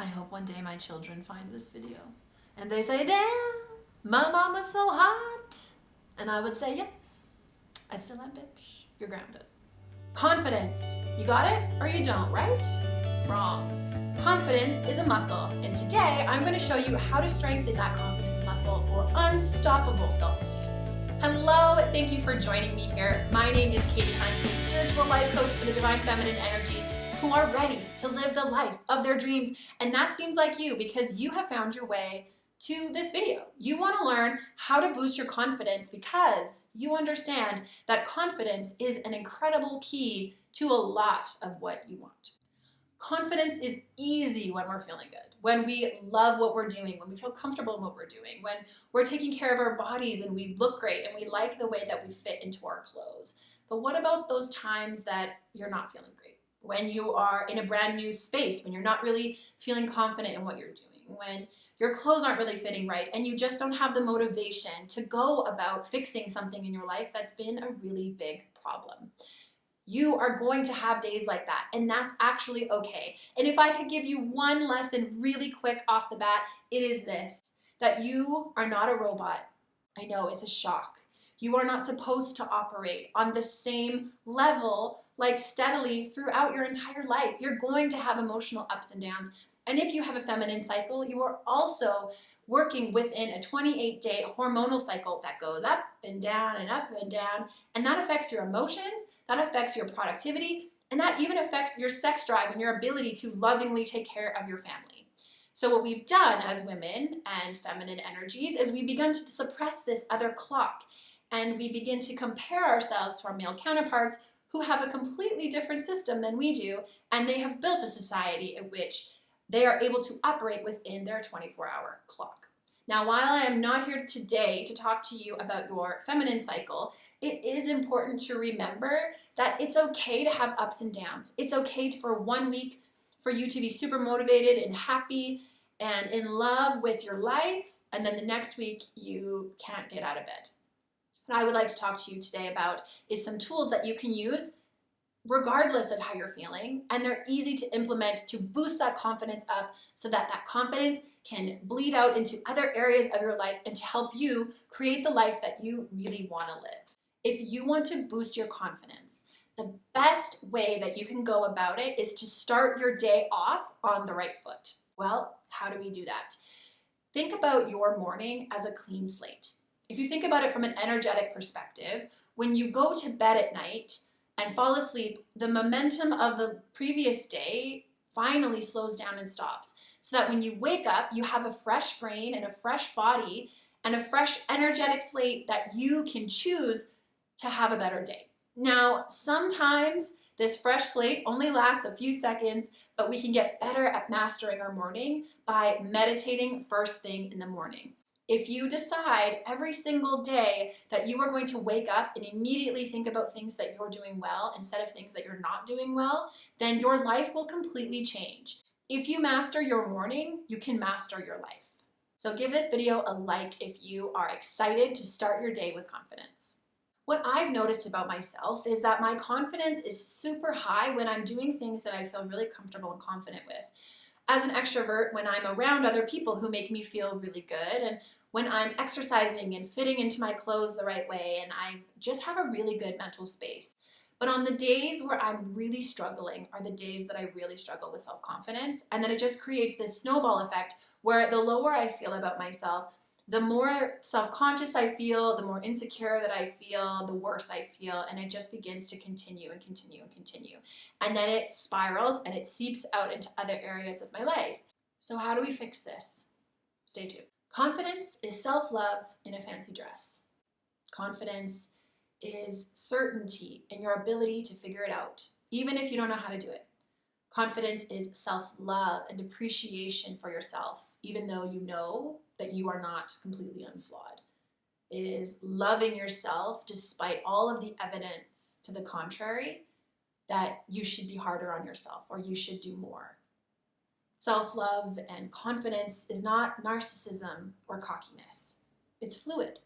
hope one day my children find this video and they say, damn, my mom was so hot. And I would say, yes, I still am, bitch. You're grounded. Confidence. You got it or you don't, right? Wrong. Confidence is a muscle, and today I'm going to show you how to strengthen that confidence muscle for unstoppable self-esteem. Hello, thank you for joining me here. My name is K.T.V, spiritual life coach for the divine feminine energies who are ready to live the life of their dreams. And that seems like you because you have found your way to this video. You want to learn how to boost your confidence because you understand that confidence is an incredible key to a lot of what you want. Confidence is easy when we're feeling good, when we love what we're doing, when we feel comfortable in what we're doing, when we're taking care of our bodies and we look great and we like the way that we fit into our clothes. But what about those times that you're not feeling great? When you are in a brand new space, when you're not really feeling confident in what you're doing, when your clothes aren't really fitting right and you just don't have the motivation to go about fixing something in your life that's been a really big problem. You are going to have days like that, and that's actually okay. And if I could give you one lesson really quick off the bat, it is this, that you are not a robot. I know, it's a shock. You are not supposed to operate on the same level, like steadily throughout your entire life. You're going to have emotional ups and downs. And if you have a feminine cycle, you are also working within a 28-day hormonal cycle that goes up and down and up and down. And that affects your emotions, that affects your productivity, and that even affects your sex drive and your ability to lovingly take care of your family. So what we've done as women and feminine energies is we begun to suppress this other clock, and we begin to compare ourselves to our male counterparts who have a completely different system than we do, and they have built a society in which they are able to operate within their 24-hour clock. Now, while I am not here today to talk to you about your feminine cycle, it is important to remember that it's okay to have ups and downs. It's okay for 1 week for you to be super motivated and happy and in love with your life, and then the next week you can't get out of bed. What I would like to talk to you today about is some tools that you can use regardless of how you're feeling, and they're easy to implement to boost that confidence up so that that confidence can bleed out into other areas of your life and to help you create the life that you really want to live. If you want to boost your confidence, the best way that you can go about it is to start your day off on the right foot. Well, how do we do that? Think about your morning as a clean slate. If you think about it from an energetic perspective, when you go to bed at night and fall asleep, the momentum of the previous day finally slows down and stops. So that when you wake up, you have a fresh brain and a fresh body and a fresh energetic slate that you can choose to have a better day. Now, sometimes this fresh slate only lasts a few seconds, but we can get better at mastering our morning by meditating first thing in the morning. If you decide every single day that you are going to wake up and immediately think about things that you're doing well instead of things that you're not doing well, then your life will completely change. If you master your morning, you can master your life. So give this video a like if you are excited to start your day with confidence. What I've noticed about myself is that my confidence is super high when I'm doing things that I feel really comfortable and confident with. As an extrovert, when I'm around other people who make me feel really good, and when I'm exercising and fitting into my clothes the right way, and I just have a really good mental space. But on the days where I'm really struggling are the days that I really struggle with self-confidence, and then it just creates this snowball effect where the lower I feel about myself, the more self-conscious I feel, the more insecure that I feel, the worse I feel, and it just begins to continue and continue and continue. And then it spirals and it seeps out into other areas of my life. So how do we fix this? Stay tuned. Confidence is self-love in a fancy dress. Confidence is certainty in your ability to figure it out, even if you don't know how to do it. Confidence is self-love and appreciation for yourself, even though you know that you are not completely unflawed. It is loving yourself despite all of the evidence to the contrary that you should be harder on yourself or you should do more. Self-love and confidence is not narcissism or cockiness. It's fluid,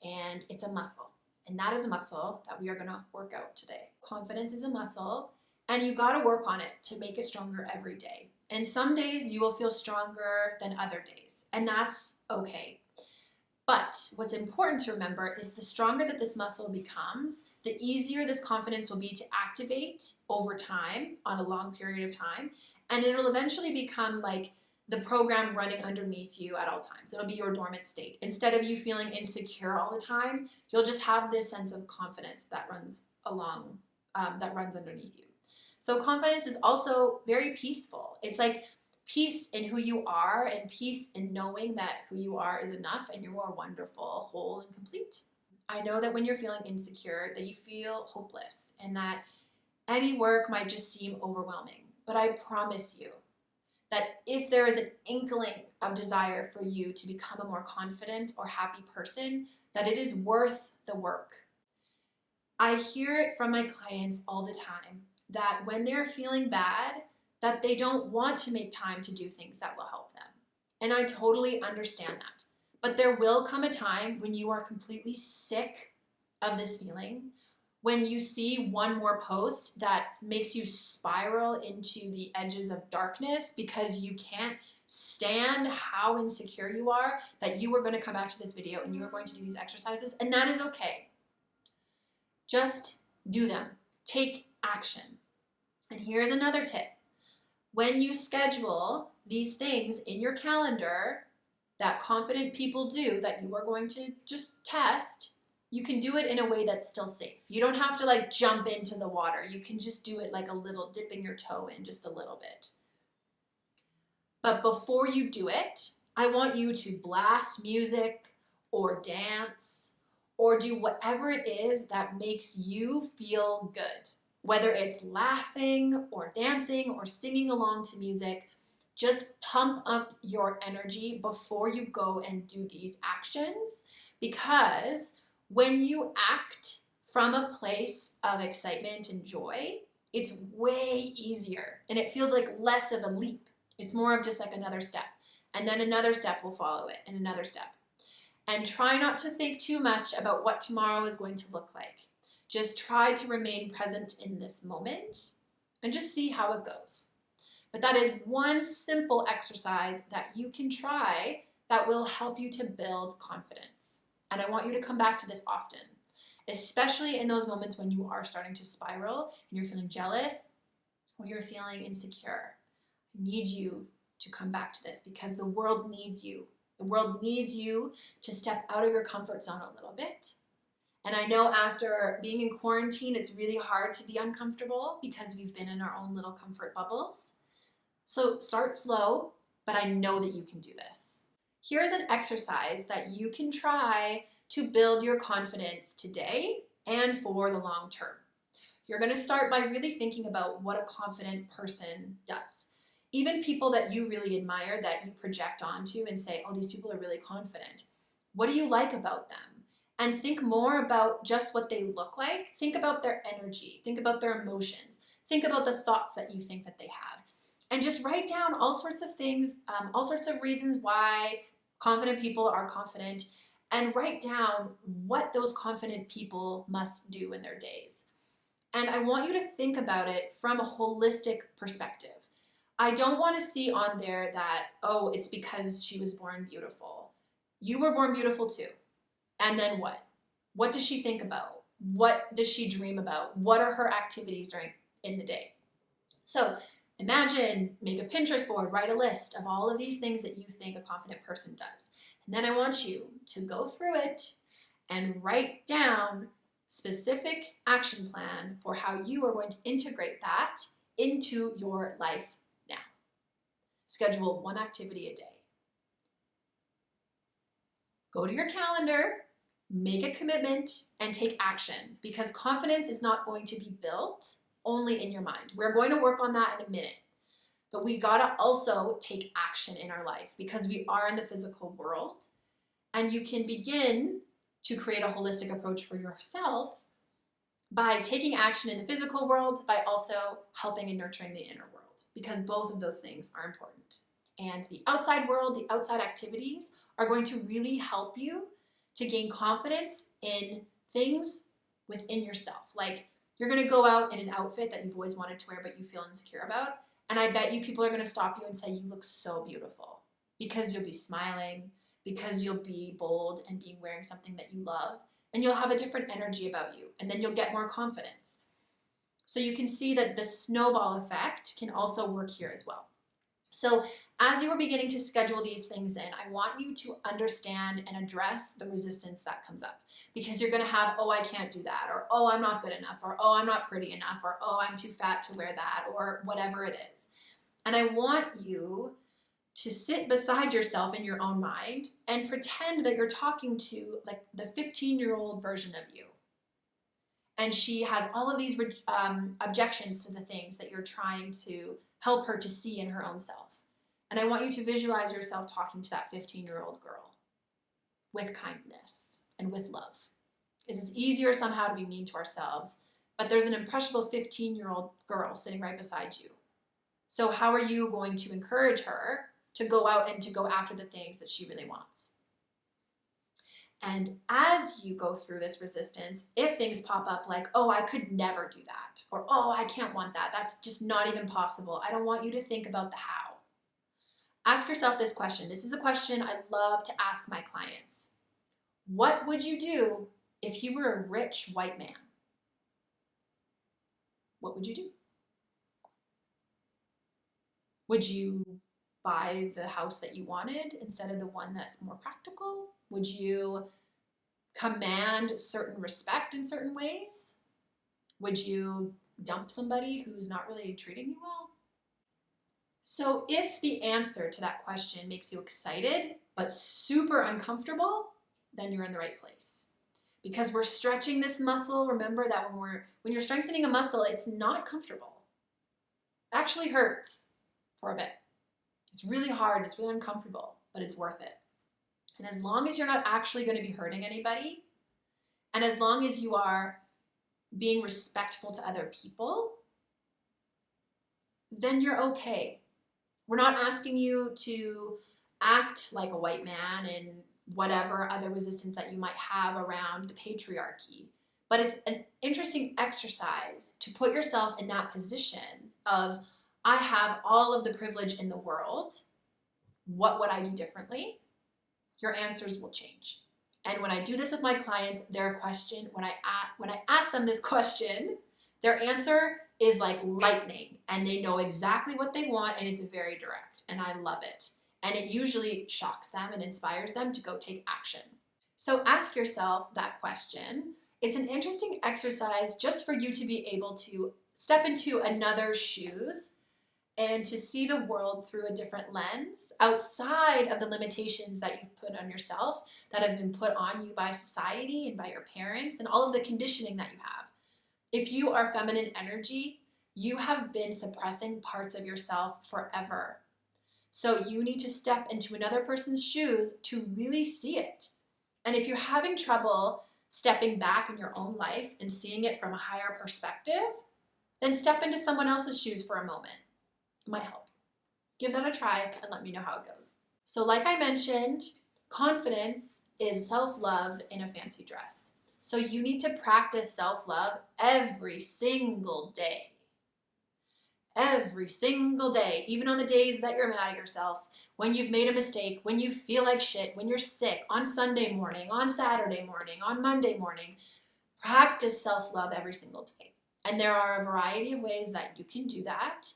and it's a muscle. And that is a muscle that we are going to work out today. Confidence is a muscle, and you got to work on it to make it stronger every day. And some days you will feel stronger than other days, and that's okay. But what's important to remember is the stronger that this muscle becomes, the easier this confidence will be to activate over time, on a long period of time, and it'll eventually become like the program running underneath you at all times. It'll be your dormant state. Instead of you feeling insecure all the time, you'll just have this sense of confidence that runs underneath you. So confidence is also very peaceful. It's like peace in who you are and peace in knowing that who you are is enough and you are wonderful, whole, and complete. I know that when you're feeling insecure, that you feel hopeless and that any work might just seem overwhelming. But I promise you that if there is an inkling of desire for you to become a more confident or happy person, that it is worth the work. I hear it from my clients all the time that when they're feeling bad, that they don't want to make time to do things that will help them. And I totally understand that. But there will come a time when you are completely sick of this feeling, when you see one more post that makes you spiral into the edges of darkness because you can't stand how insecure you are, that you are going to come back to this video and you are going to do these exercises, and that is okay. Just do them. Take action. And here's another tip. When you schedule these things in your calendar that confident people do, that you are going to just test, you can do it in a way that's still safe. You don't have to like jump into the water. You can just do it like a little, dipping your toe in just a little bit. But before you do it, I want you to blast music or dance or do whatever it is that makes you feel good. Whether it's laughing or dancing or singing along to music, just pump up your energy before you go and do these actions, because when you act from a place of excitement and joy, it's way easier and it feels like less of a leap. It's more of just like another step, and then another step will follow it, and another step. And try not to think too much about what tomorrow is going to look like. Just try to remain present in this moment and just see how it goes. But that is one simple exercise that you can try that will help you to build confidence. And I want you to come back to this often, especially in those moments when you are starting to spiral and you're feeling jealous or you're feeling insecure. I need you to come back to this because the world needs you. The world needs you to step out of your comfort zone a little bit. And I know after being in quarantine, it's really hard to be uncomfortable because we've been in our own little comfort bubbles. So start slow, but I know that you can do this. Here is an exercise that you can try to build your confidence today and for the long term. You're going to start by really thinking about what a confident person does. Even people that you really admire, that you project onto and say, oh, these people are really confident. What do you like about them? And think more about just what they look like. Think about their energy. Think about their emotions. Think about the thoughts that you think that they have. And just write down all sorts of things, all sorts of reasons why confident people are confident, and write down what those confident people must do in their days. And I want you to think about it from a holistic perspective. I don't want to see on there that, oh, it's because she was born beautiful. You were born beautiful too. And then what? What does she think about? What does she dream about? What are her activities in the day? So imagine, make a Pinterest board, write a list of all of these things that you think a confident person does. And then I want you to go through it and write down specific action plan for how you are going to integrate that into your life now. Schedule one activity a day. Go to your calendar, make a commitment, and take action, because confidence is not going to be built only in your mind. We're going to work on that in a minute, but we gotta also take action in our life because we are in the physical world, and you can begin to create a holistic approach for yourself by taking action in the physical world, by also helping and nurturing the inner world, because both of those things are important. And the outside world, the outside activities are going to really help you to gain confidence in things within yourself. Like, you're going to go out in an outfit that you've always wanted to wear but you feel insecure about, And I bet you people are going to stop you and say, you look so beautiful, because you'll be smiling, because you'll be bold and being wearing something that you love, and you'll have a different energy about you, and then you'll get more confidence. So you can see that the snowball effect can also work here as well. So as you are beginning to schedule these things in, I want you to understand and address the resistance that comes up, because you're going to have, oh, I can't do that, or oh, I'm not good enough, or oh, I'm not pretty enough, or oh, I'm too fat to wear that, or whatever it is. And I want you to sit beside yourself in your own mind and pretend that you're talking to like the 15-year-old version of you. And she has all of these objections to the things that you're trying to help her to see in her own self. And I want you to visualize yourself talking to that 15-year-old girl with kindness and with love. Because it's easier somehow to be mean to ourselves, but there's an impressionable 15-year-old girl sitting right beside you. So how are you going to encourage her to go out and to go after the things that she really wants? And as you go through this resistance, if things pop up like, oh, I could never do that, or oh, I can't want that, that's just not even possible, I don't want you to think about the how. Ask yourself this question. This is a question I love to ask my clients. What would you do if you were a rich white man? What would you do? Would you buy the house that you wanted instead of the one that's more practical? Would you command certain respect in certain ways? Would you dump somebody who's not really treating you well? So if the answer to that question makes you excited but super uncomfortable, then you're in the right place. Because we're stretching this muscle. Remember that when you're strengthening a muscle, it's not comfortable. It actually hurts for a bit. It's really hard, it's really uncomfortable, but it's worth it. And as long as you're not actually going to be hurting anybody, and as long as you are being respectful to other people, then you're okay. We're not asking you to act like a white man and whatever other resistance that you might have around the patriarchy. But it's an interesting exercise to put yourself in that position of, I have all of the privilege in the world. What would I do differently? Your answers will change. And when I do this with my clients, their question, when I ask them this question, their answer is like lightning, and they know exactly what they want, and it's very direct, and I love it. And it usually shocks them and inspires them to go take action. So ask yourself that question. It's an interesting exercise just for you to be able to step into another's shoes and to see the world through a different lens outside of the limitations that you've put on yourself, that have been put on you by society and by your parents and all of the conditioning that you have. If you are feminine energy, you have been suppressing parts of yourself forever. So you need to step into another person's shoes to really see it. And if you're having trouble stepping back in your own life and seeing it from a higher perspective, then step into someone else's shoes for a moment. It might help. Give that a try and let me know how it goes. So like I mentioned, confidence is self-love in a fancy dress. So you need to practice self-love every single day. Every single day, even on the days that you're mad at yourself, when you've made a mistake, when you feel like shit, when you're sick, on Sunday morning, on Saturday morning, on Monday morning, practice self-love every single day. And there are a variety of ways that you can do that.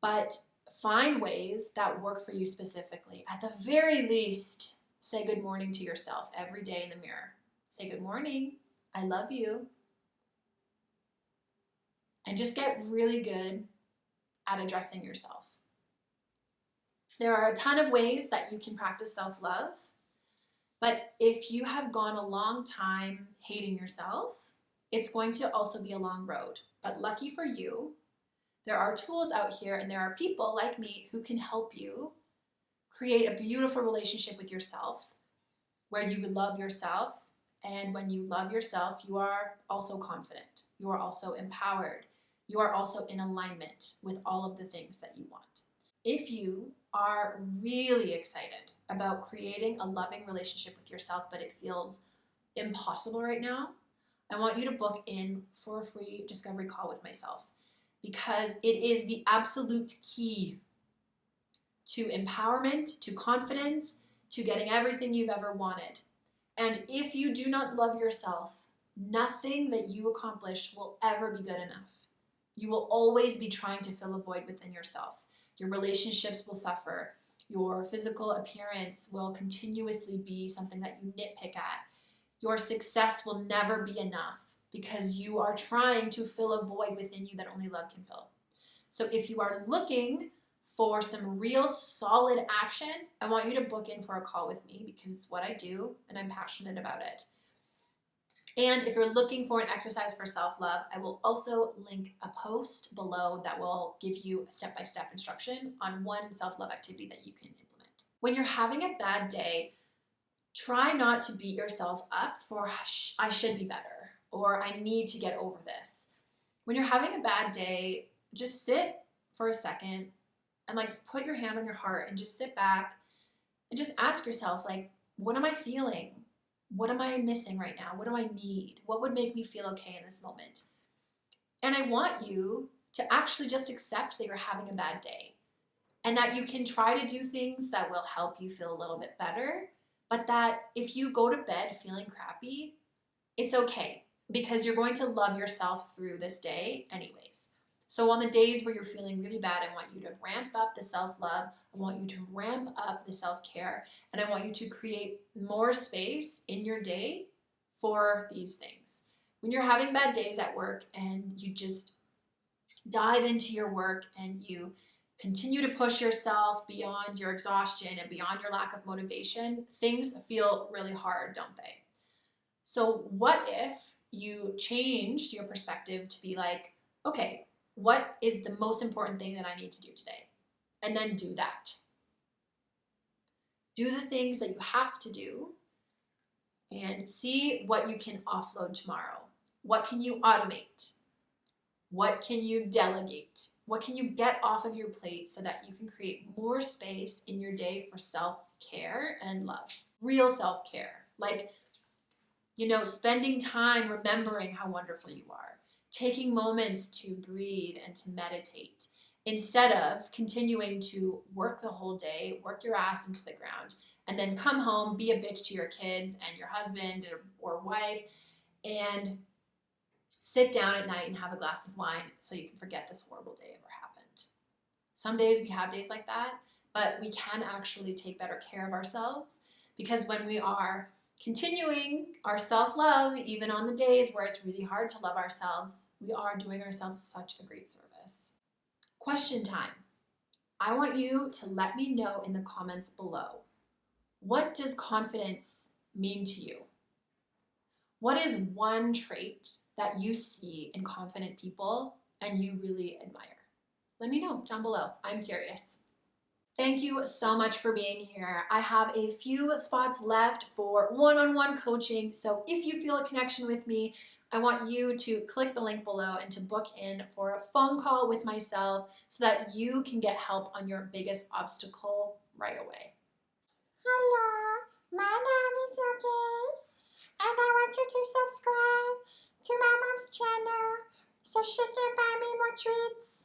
But find ways that work for you specifically. At the very least, say good morning to yourself every day in the mirror. Say good morning, I love you. And just get really good at addressing yourself. There are a ton of ways that you can practice self-love, but if you have gone a long time hating yourself, it's going to also be a long road. But lucky for you, there are tools out here and there are people like me who can help you create a beautiful relationship with yourself where you love yourself. And when you love yourself, you are also confident. You are also empowered. You are also in alignment with all of the things that you want. If you are really excited about creating a loving relationship with yourself, but it feels impossible right now, I want you to book in for a free discovery call with myself. because it is the absolute key to empowerment, to confidence, to getting everything you've ever wanted. And if you do not love yourself, nothing that you accomplish will ever be good enough. You will always be trying to fill a void within yourself. Your relationships will suffer. Your physical appearance will continuously be something that you nitpick at. Your success will never be enough because you are trying to fill a void within you that only love can fill. So if you are looking for some real solid action, I want you to book in for a call with me because it's what I do and I'm passionate about it. And if you're looking for an exercise for self-love, I will also link a post below that will give you a step-by-step instruction on one self-love activity that you can implement. When you're having a bad day, try not to beat yourself up for I should be better or I need to get over this. When you're having a bad day, just sit for a second and put your hand on your heart and just sit back and just ask yourself, what am I feeling? What am I missing right now? What do I need? What would make me feel okay in this moment? And I want you to actually just accept that you're having a bad day and that you can try to do things that will help you feel a little bit better, but that if you go to bed feeling crappy, it's okay because you're going to love yourself through this day anyways. So on the days where you're feeling really bad, I want you to ramp up the self-love. I want you to ramp up the self-care. And I want you to create more space in your day for these things. When you're having bad days at work and you just dive into your work and you continue to push yourself beyond your exhaustion and beyond your lack of motivation, things feel really hard, don't they? So what if you changed your perspective to be okay, what is the most important thing that I need to do today? And then do that. Do the things that you have to do and see what you can offload tomorrow. What can you automate? What can you delegate? What can you get off of your plate so that you can create more space in your day for self-care and love? Real self-care. Spending time remembering how wonderful you are. Taking moments to breathe and to meditate instead of continuing to work the whole day, work your ass into the ground, and then come home, be a bitch to your kids and your husband or wife, and sit down at night and have a glass of wine so you can forget this horrible day ever happened. Some days we have days like that, but we can actually take better care of ourselves because when we are continuing our self-love, even on the days where it's really hard to love ourselves, we are doing ourselves such a great service. Question time. I want you to let me know in the comments below. What does confidence mean to you? What is one trait that you see in confident people and you really admire? Let me know down below. I'm curious. Thank you so much for being here. I have a few spots left for one-on-one coaching, so if you feel a connection with me, I want you to click the link below and to book in for a phone call with myself so that you can get help on your biggest obstacle right away. Hello, my name is Yogi, and I want you to subscribe to my mom's channel so she can buy me more treats.